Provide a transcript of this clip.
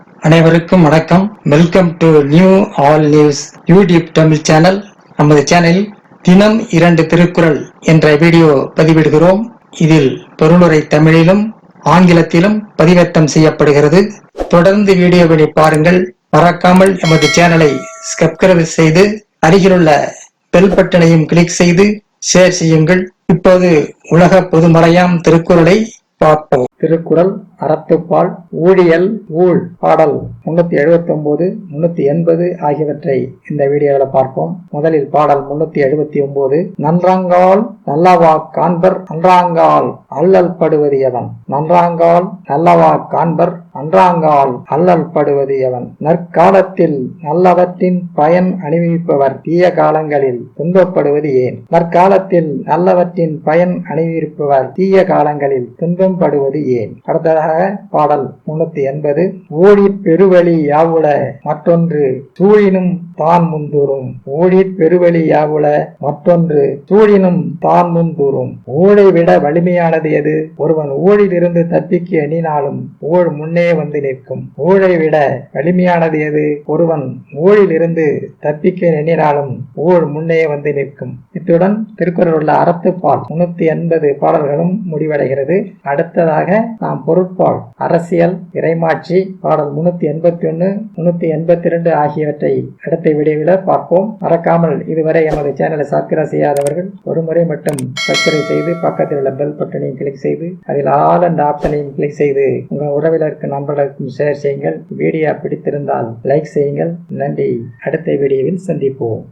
அனைவருக்கும் வணக்கம். Welcome to new all news YouTube Tamil channel. நமது சேனலில் தினம் 2 திருக்குறள் என்ற வீடியோ பதிவிடுகிறோம். இதில் பொருளுரை தமிழிலும் ஆங்கிலத்திலும் பதிவேற்றம் செய்யப்படுகிறது. தொடர்ந்து வீடியோவினை பாருங்கள். மறக்காமல் எமது சேனலை சப்ஸ்கிரைப் செய்து அருகிலுள்ள பெல் பட்டனையும் கிளிக் செய்து ஷேர் செய்யுங்கள். இப்போது உலக பொதுமறையாம் திருக்குறளை பார்ப்போம். திருக்குறள் அறத்துப்பால் ஊழியல் ஊழ் பாடல் 379 380 ஆகியவற்றை இந்த வீடியோவில் பார்ப்போம். முதலில் பாடல் 379. நன்றாங்கால் நல்லவா காண்பர் அன்றாங்கால் அல்லல் படுவது எவன். நன்றாங்கால் நல்லவா காண்பர் அன்றாங்கால் அல்லல் படுவது எவன். நற்காலத்தில் நல்லவற்றின் பயன் அணிவிப்பவர் தீய காலங்களில் துன்பப்படுவது ஏன். நற்காலத்தில் நல்லவற்றின் பயன் அணிவிப்பவர் தீய காலங்களில் துன்பம் படுவது ஏன். அடுத்ததாக பாடல் 380. ஊழிற் பெருவழி யாவுல மற்றொன்று சூழினும் தான் முந்தூரும். ஊழிற் பெருவழி யாவுல மற்றொன்று சூழினும் தான் முந்தூரும். ஊழை விட வலிமையானது எது. ஒருவன் ஊழிலிருந்து தப்பிக்க எண்ணினாலும் ஊழ் முன்னே வந்து நிற்கும். ஊழை விட வலிமையானது எது. ஒருவன் ஊழிலிருந்து தப்பிக்க எண்ணினாலும் ஊழ் முன்னே வந்து நிற்கும். இத்துடன் திருக்குறள் உள்ள அறத்துப்பால் 380 பாடல்களும் முடிவடைகிறது. அடுத்ததாக நாம் பொருட்பால் அரசியல் இறைமாட்சி பாடல் 381 382 ஆகியவற்றை அடுத்த வீடியோவில் பார்ப்போம். மறக்காமல் இதுவரை எமது சேனலை சப்ஸ்கிரைப் செய்யாதவர்கள் ஒரு முறை மட்டும் சப்ஸ்கிரைப் செய்து பக்கத்தில் உள்ள பெல் பட்டனையும் கிளிக் செய்து அதில் ஆல் என்ற ஆப்ஷனையும் கிளிக் செய்து உங்கள் உறவினருக்கு நண்பர்களுக்கும் ஷேர் செய்யுங்கள். வீடியோ பிடித்திருந்தால் லைக் செய்யுங்கள். நன்றி. அடுத்த வீடியோவில் சந்திப்போம்.